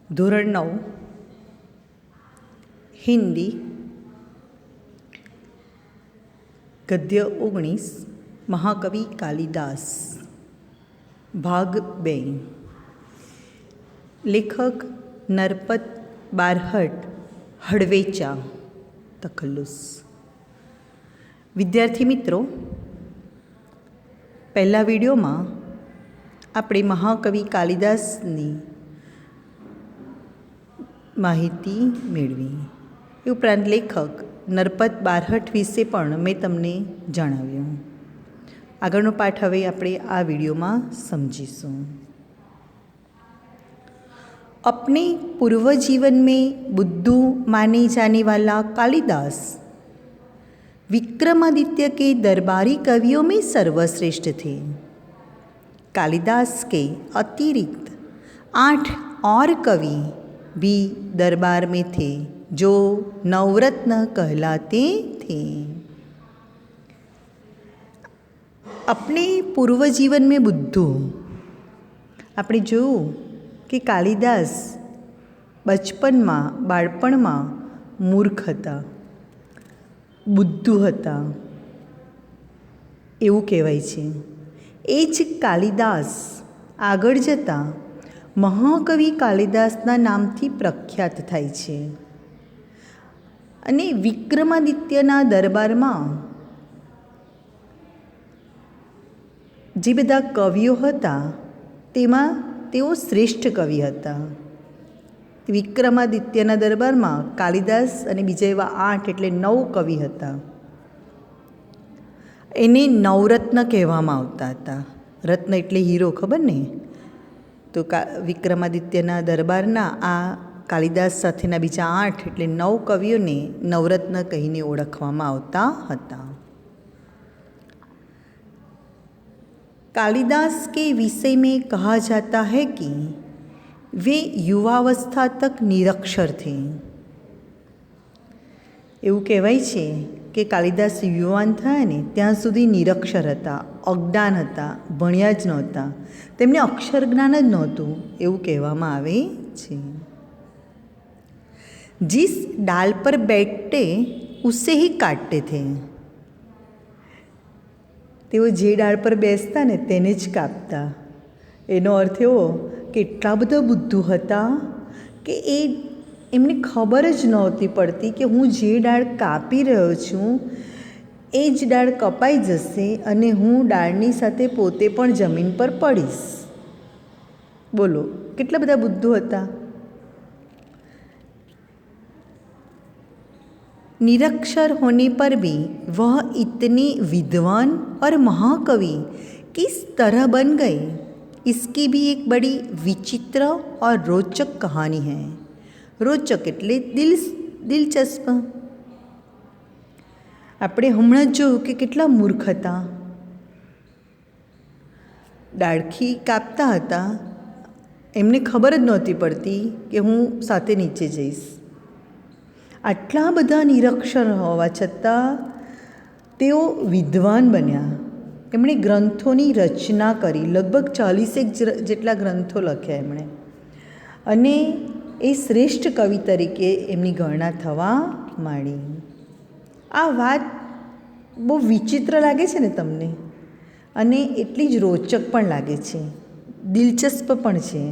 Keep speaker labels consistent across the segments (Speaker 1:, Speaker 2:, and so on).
Speaker 1: ધોરણ 9 હિન્દી ગદ્ય 19 મહાકવિ કાલિદાસ ભાગ 2 લેખક નરપત બારહટ હડવેચા તખલ્લુસ। વિદ્યાર્થી મિત્રો, પહેલા વિડીયોમાં આપણે મહાકવિ કાલિદાસની માહિતી મેળવી। એ ઉપરાંત લેખક નરપત બારહટ વિશે પણ મેં તમને જણાવ્યું। આગળનો પાઠ હવે આપણે આ વિડીયોમાં સમજીશું। अपने पूर्व जीवन में बुद्धू माने जाने वाला कालिदास विक्रमादित्य के दरबारी कवियों में सर्वश्रेष्ठ थे। कालिदास के अतिरिक्त 8 और कवि भी दरबार में थे जो नवरत्न कहलाते थे। अपने पूर्व जीवन में बुद्धू આપણે જોયું કે કાલિદાસ બાળપણમાં મૂર્ખ હતા, બુદ્ધુ હતા એવું કહેવાય છે। એ જ કાલિદાસ આગળ જતાં મહાકવિ કાલિદાસના નામથી પ્રખ્યાત થાય છે અને વિક્રમાદિત્યના દરબારમાં જે બધા કવિઓ હતા તેમાં તેઓ શ્રેષ્ઠ કવિ હતા। વિક્રમાદિત્યના દરબારમાં કાલિદાસ અને બીજા એવા 8 એટલે 9 કવિ હતા। એને નવરત્ન કહેવામાં આવતા હતા। રત્ન એટલે હીરો, ખબર ને? તો વિક્રમાદિત્યના દરબારના આ કાલિદાસ સાથેના બીજા 8 એટલે 9 કવિઓને નવરત્ન કહીને ઓળખવામાં આવતા હતા। कालिदास के विषय में कहा जाता है कि वे युवावस्था तक निरक्षर थे। એવું કહેવાય છે કે કાલિદાસ યુવાન થયા ને ત્યાં સુધી નિરક્ષર હતા, અજ્ઞાન હતા, ભણ્યા જ નહોતા, તેમને અક્ષર જ્ઞાન જ નહોતું એવું કહેવામાં આવે છે। जिस डाल पर बैठते उसे ही काटते थे। તેઓ જે ડાળ પર બેસતા ને તેને જ કાપતા। એનો અર્થ એવો કે એટલા બધા બુદ્ધુ હતા કે એમને ખબર જ નહોતી પડતી કે હું જે ડાળ કાપી રહ્યો છું એ જ ડાળ કપાઈ જશે અને હું ડાળની સાથે પોતે પણ જમીન પર પડીશ। બોલો, કેટલા બધા બુદ્ધુ હતા। निरक्षर होने पर भी वह इतने विद्वान और महाकवि किस तरह बन गए, इसकी भी एक बड़ी विचित्र और रोचक कहानी है। रोचक એટલે દિલચસ્પ। આપણે હમણાં જ જોયું કે કેટલા મૂર્ખ હતા, ડાળખી કાપતા હતા, એમને ખબર જ નહોતી પડતી કે હું સાથે નીચે જઈશ। આટલા બધા નિરક્ષર હોવા છતાં તેઓ વિદ્વાન બન્યા। એમણે ગ્રંથોની રચના કરી, લગભગ 40 જેટલા ગ્રંથો લખ્યા એમણે, અને એ શ્રેષ્ઠ કવિ તરીકે એમની ગણના થવા માંડી। આ વાત બહુ વિચિત્ર લાગે છે ને તમને, અને એટલી જ રોચક પણ લાગે છે, દિલચસ્પ પણ છે।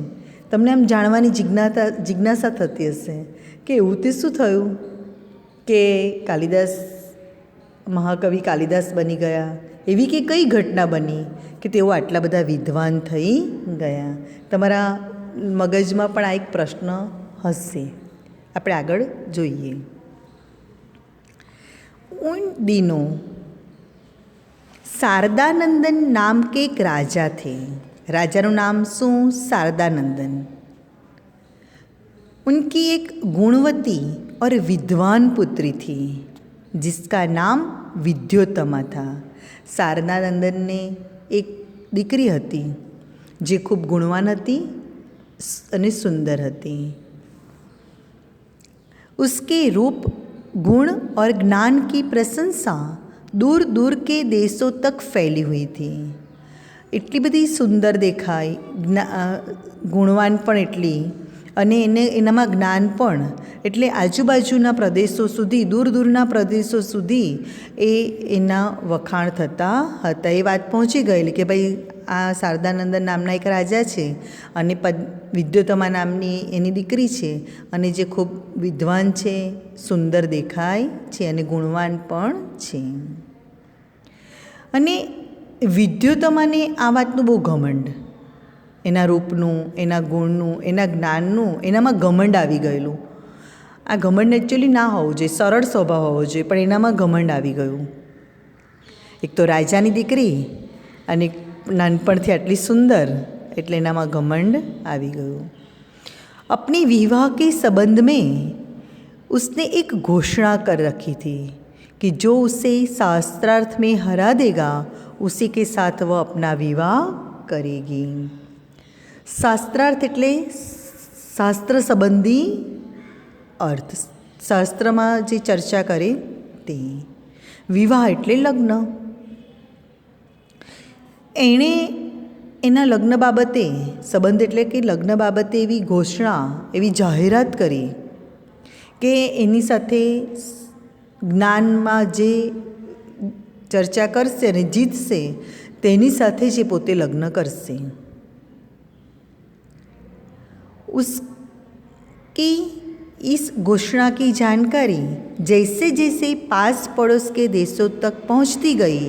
Speaker 1: તમને આમ જાણવાની જિજ્ઞાસા થતી હશે કે એવું તે શું થયું કે કાલિદાસ મહાકવિ કાલિદાસ બની ગયા, એવી કે કઈ ઘટના બની કે તેઓ આટલા બધા વિદ્વાન થઈ ગયા। તમારા મગજમાં પણ આ એક પ્રશ્ન હશે। આપણે આગળ જોઈએ। उन दिनों शारदानंदन नाम के एक राजा थे। राजाનું નામ શું? शारदानंदन। उनकी एक गुणवती और विद्वान पुत्री थी जिसका नाम विद्योत्तमा था। शारदानंदन ने एक દીકરી હતી જે ખૂબ ગુણવાન હતી અને સુંદર હતી। उसके रूप, गुण और ज्ञान की प्रशंसा दूर दूर के देशों तक फैली हुई थी। એટલી બધી સુંદર દેખાય, ગુણવાન પણ એટલી, અને એનામાં જ્ઞાન પણ. એટલે આજુબાજુના પ્રદેશો સુધી, દૂર દૂરના પ્રદેશો સુધી એના વખાણ થતા હતા. એ વાત પહોંચી ગયેલી કે ભાઈ આ શારદાનંદન નામના એક રાજા છે અને વિદ્યોતમા નામની એની દીકરી છે અને જે ખૂબ વિદ્વાન છે, સુંદર દેખાય છે અને ગુણવાન પણ છે. અને વિદ્યોતમાને આ વાતનું બહુ ઘમંડ, એના રૂપનું, એના ગુણનું, એના જ્ઞાનનું એનામાં ઘમંડ આવી ગયેલું. આ ઘમંડ એકચ્યુઅલી ના હોવું જોઈએ, સરળ સ્વભાવ હોવો જોઈએ, પણ એનામાં ઘમંડ આવી ગયું. એક તો રાજાની દીકરી અને નાનપણથી આટલી સુંદર, એટલે એનામાં ઘમંડ આવી ગયું. अपने विवाह के संबंध में उसने एक घोषणा कर रखी थी कि जो उसे शास्त्रार्थ में हरा देगा उसी के साथ वह अपना विवाह करेगी. શાસ્ત્રાર્થ એટલે શાસ્ત્ર સંબંધી અર્થ, શાસ્ત્રમાં જે ચર્ચા કરે તે. વિવાહ એટલે લગ્ન. એણે એના લગ્ન બાબતે, સંબંધ એટલે કે લગ્ન બાબતે એવી ઘોષણા, એવી જાહેરાત કરી કે એની સાથે જ્ઞાનમાં જે ચર્ચા કરશે અને જીતશે તેની સાથે જ એ પોતે લગ્ન કરશે. उसकी इस घोषणा की जानकारी जैसे जैसे पास पड़ोस के देशों तक पहुँचती गई,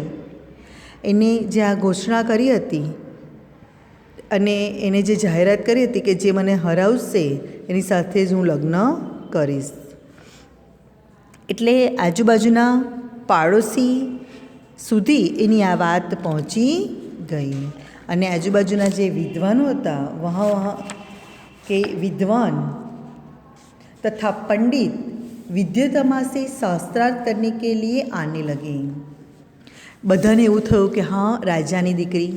Speaker 1: એને જે આ ઘોષણા કરી હતી અને એને જે જાહેરાત કરી હતી કે જે મને હરાવશે એની સાથે જ હું લગ્ન કરીશ, એટલે આજુબાજુના પાડોશી સુધી એની આ વાત પહોંચી ગઈ. અને આજુબાજુના જે વિદ્વાનો હતા, વहाँ के विद्वान तथा पंडित विद्योतमा से शास्त्रार्थ करने के लिए आने लगे. બધાને એવું થયું કે હા, રાજાની દીકરી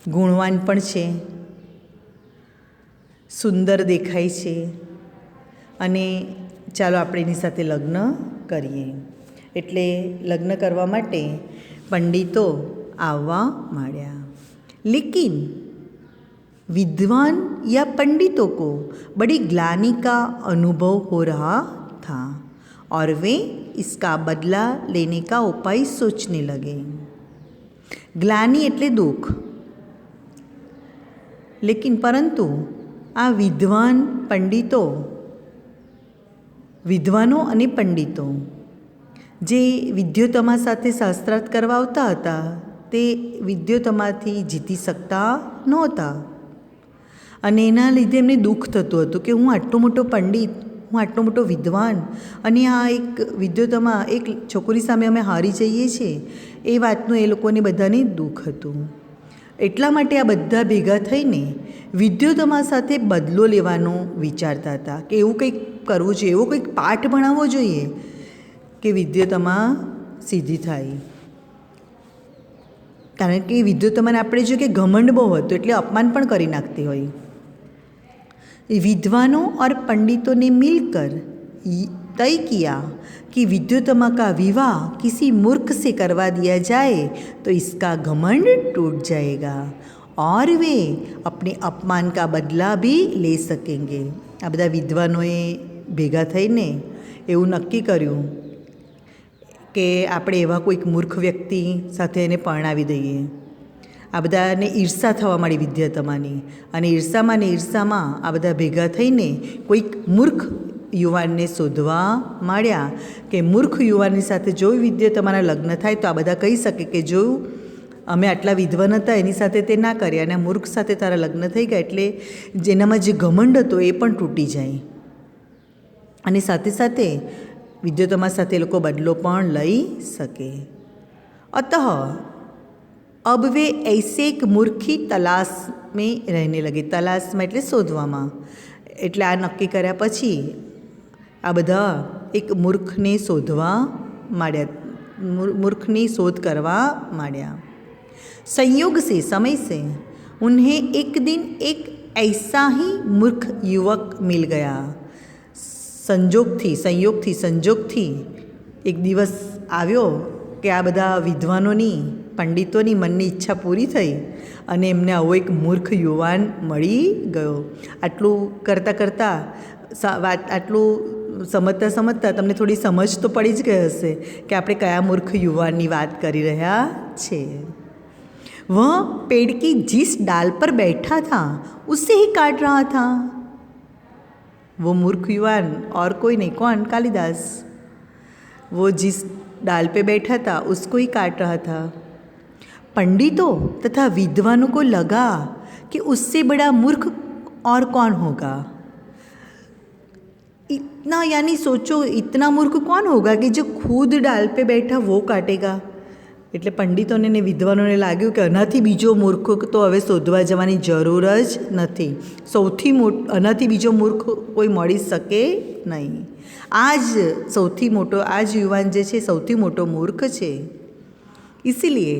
Speaker 1: ગુણવાન પણ છે, સુંદર દેખાય છે અને ચાલો આપણે એની સાથે લગ્ન કરીએ. એટલે લગ્ન કરવા માટે પંડિતો આવવા માંડ્યા. लेकिन विद्वान या पंडितों को बड़ी ग्लानि का अनुभव हो रहा था और वे इसका बदला लेने का उपाय सोचने लगे. ग्लानि એટલે દુઃખ. लेकिन परंतु આ વિદ્વાનો અને પંડિતો જે વિદ્યોતમા સાથે શાસ્ત્રાર્થ કરવા આવતા હતા તે વિદ્યોતમાથી જીતી શકતા નહોતા. અને એના લીધે એમને દુઃખ થતું હતું કે હું આટલો મોટો પંડિત, હું આટલો મોટો વિદ્વાન, અને આ એક વિદ્યોતમા, એક છોકરી સામે અમે હારી જઈએ છીએ, એ વાતનું એ લોકોને બધાને દુઃખ હતું. એટલા માટે આ બધા ભેગા થઈને વિદ્યોતમા સાથે બદલો લેવાનો વિચારતા હતા કે એવું કંઈક કરવું જોઈએ, એવો કંઈક પાઠ ભણાવવો જોઈએ કે વિદ્યોતમા સીધી થાય. કારણ કે વિદ્યોતમાને આપણે જો કે ઘમંડ બહુ હતું એટલે અપમાન પણ કરી નાખતી હોય. विद्वानों और पंडितों ने मिलकर तय किया कि विद्योतमा का विवाह किसी मूर्ख से करवा दिया जाए तो इसका घमंड टूट जाएगा और वे अपने अपमान का बदला भी ले सकेंगे. આ બધા વિદ્વાનોએ ભેગા થઈને એવું નક્કી કર્યું કે આપણે એવા કોઈક મૂર્ખ વ્યક્તિ સાથે એને પરણાવી દઈએ. આ બધાને ઈર્ષા થવા માંડી વિદ્યોતમાની, અને ઈર્ષામાં આ બધા ભેગા થઈને કોઈક મૂર્ખ યુવાનને શોધવા માંડ્યા કે મૂર્ખ યુવાનની સાથે જો વિદ્યોતમાના લગ્ન થાય તો આ બધા કહી શકે કે જો અમે આટલા વિદ્વાન હતા એની સાથે તે ના કર્યા, અને મૂર્ખ સાથે તારા લગ્ન થઈ ગયા એટલે જેનામાં જે ઘમંડ હતો એ પણ તૂટી જાય, અને સાથે સાથે વિદ્યોતમા સાથે લોકો બદલો પણ લઈ શકે. અતઃ अब वे ऐसे एक मूर्खी तलाश में रहने लगे. तलाशમાં એટલે શોધવામાં. એટલે આ નક્કી કર્યા પછી આ બધા એક મૂર્ખને શોધવા માંડ્યા, મૂર્ખની શોધ કરવા માંડ્યા. संयोग से, समय से उन्हें एक दिन एक ऐसा ही मूर्ख युवक मिल गया. संयोगથી એક દિવસ આવ્યો કે આ બધા વિદ્વાનોની પંડિતોની મનની ઈચ્છા પૂરી થઈ અને એમને આવો એક મૂર્ખ યુવાન મળી ગયો. આટલું કરતાં કરતાં આટલું સમજતા તમને થોડી સમજ તો પડી જ ગઈ હશે કે આપણે કયા મૂર્ખ યુવાનની વાત કરી રહ્યા છીએ. वह पेड़ की जिस डाल पर बैठा था उसे ही काट रहा था. वो मूर्ख युवान और कोई नहीं, कौन? कालिदास. वो जिस डाल पे बैठा था उसको ही काट रहा था. पंडितों तथा विद्वानों को लगा कि उससे बड़ा मूर्ख और कौन होगा. इतना यानी सोचो, इतना मूर्ख कौन होगा कि जो खुद डाल पे बैठा वो काटेगा. એટલે પંડિતોને ને વિદ્વાનોને લાગ્યું કે આનાથી બીજો મૂર્ખ તો હવે શોધવા જવાની જરૂર જ નથી. આનાથી બીજો મૂર્ખ કોઈ મળી શકે નહીં. આ જ સૌથી મોટો, આ જ યુવાન જે છે સૌથી મોટો મૂર્ખ છે. इसीलिए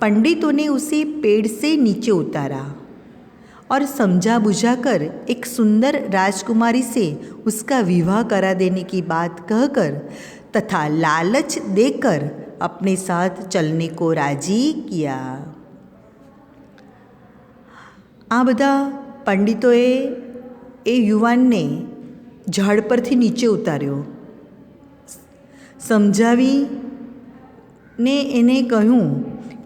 Speaker 1: पंडितों ने उसे पेड़ से नीचे उतारा और समझा बुझाकर एक सुंदर राजकुमारी से उसका विवाह करा देने की बात कहकर तथा लालच देकर अपने साथ चलने को राजी किया. આ બધા પંડિતોએ એ યુવાનને ઝાડ પરથી નીચે ઉતાર્યો, સમજાવીને એને કહ્યું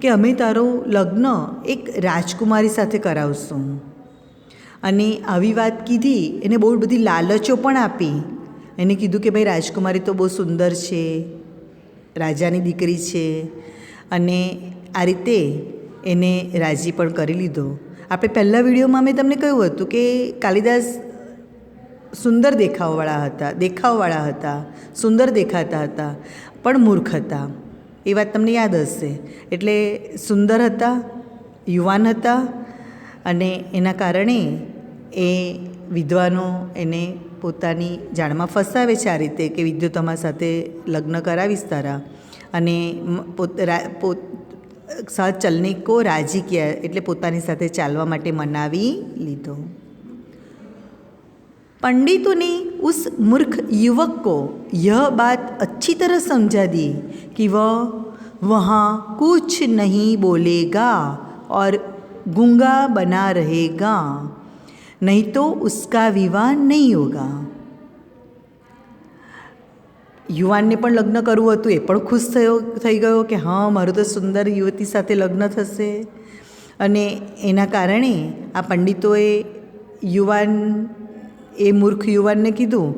Speaker 1: કે અમે તારો લગ્ન એક રાજકુમારી સાથે કરાવશું. અને આવી વાત કીધી, એને બહુ બધી લાલચો પણ આપી. એને કીધું કે ભાઈ રાજકુમારી તો બહુ સુંદર છે, રાજાની દીકરી છે, અને આ રીતે એને રાજી પણ કરી લીધો. આપણે પહેલાં વિડીયોમાં મેં તમને કહ્યું હતું કે કાલિદાસ સુંદર દેખાવવાળા હતા, સુંદર દેખાતા હતા, પણ મૂર્ખ હતા. એ વાત તમને યાદ હશે. એટલે સુંદર હતા, યુવાન હતા, અને એના કારણે એ વિદ્વાનો એને પોતાની જાળમાં ફસાવે છે આ રીતે કે વિદ્યુતમા સાથે લગ્ન કરાવીશ તારા, અને સાથ ચલને કો રાજી કિયા, એટલે પોતાની સાથે ચાલવા માટે મનાવી લીધો. पंडितों ने उस मूर्ख युवक को यह बात अच्छी तरह समझा दी कि वह वहाँ कुछ नहीं बोलेगा और गूंगा बना रहेगा, नहीं तो उसका विवाह नहीं होगा. યુવાનને પણ લગ્ન કરવું હતું, એ પણ ખુશ થઈ ગયો કે હા, મારું તો સુંદર યુવતી સાથે લગ્ન થશે. અને એના કારણે આ પંડિતોએ એ મૂર્ખ યુવાનને કીધું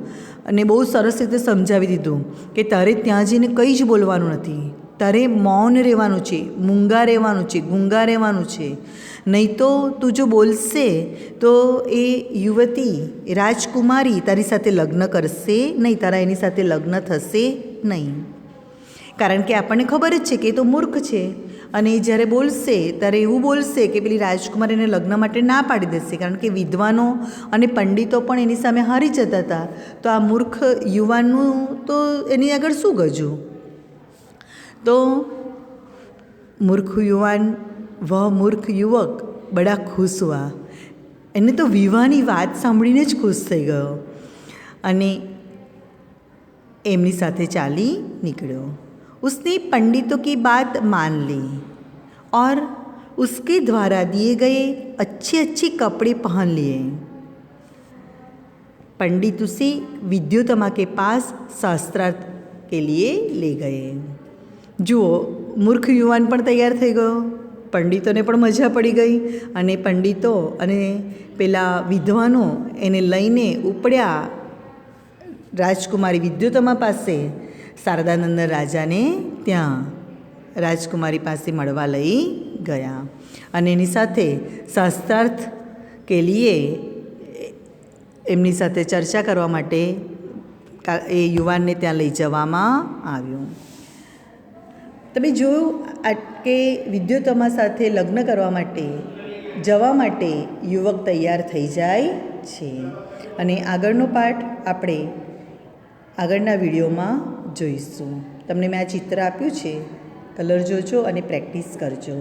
Speaker 1: અને બહુ સરસ રીતે સમજાવી દીધું કે તારે ત્યાં જઈને કંઈ જ બોલવાનું નથી, તારે મૌન રહેવાનું છે, મૂંગા રહેવાનું છે, ગૂંગા રહેવાનું છે. નહીં તો તું જો બોલશે તો એ યુવતી રાજકુમારી તારી સાથે લગ્ન કરશે નહીં, તારા એની સાથે લગ્ન થશે નહીં. કારણ કે આપણને ખબર જ છે કે એ તો મૂર્ખ છે, અને એ જ્યારે બોલશે ત્યારે એવું બોલશે કે પેલી રાજકુમારીને લગ્ન માટે ના પાડી દેશે. કારણ કે વિદ્વાનો અને પંડિતો પણ એની સામે હારી જતા હતા, તો આ મૂર્ખ યુવાનનું તો એની આગળ શું ગજું. તો મૂર્ખ યુવાન, વહ મૂર્ખ યુવક બડા ખુશ હુઆ. એને તો વિવાહની વાત સાંભળીને જ ખુશ થઈ ગયો અને એમની સાથે ચાલી નીકળ્યો. उसने पंडितों की बात मान ली और उसके द्वारा दिए गए अच्छे कपड़े पहन लिए. पंडित उसे विद्युतमा के पास शास्त्रार्थ के लिए ले गए. જુઓ, મૂર્ખ યુવાન પણ તૈયાર થઈ ગયો, પંડિતોને પણ મજા પડી ગઈ, અને પંડિતો અને પેલા વિદ્વાનો એને લઈને ઉપડ્યા રાજકુમારી વિદ્યુતમા પાસે. શારદાનંદ રાજાને ત્યાં રાજકુમારી પાસે મળવા લઈ ગયા અને એની સાથે શાસ્ત્રાર્થ કે લીએ એમની સાથે ચર્ચા કરવા માટે એ યુવાનને ત્યાં લઈ જવામાં આવ્યો. તમે જોયું કે વિદ્યુતમા સાથે લગ્ન કરવા માટે જવા માટે યુવક તૈયાર થઈ જાય છે. અને આગળનો પાઠ આપણે આગળના વિડીયોમાં જોઈશું. તમને મેં આ ચિત્ર આપ્યું છે, કલર જોજો અને પ્રેક્ટિસ કરજો.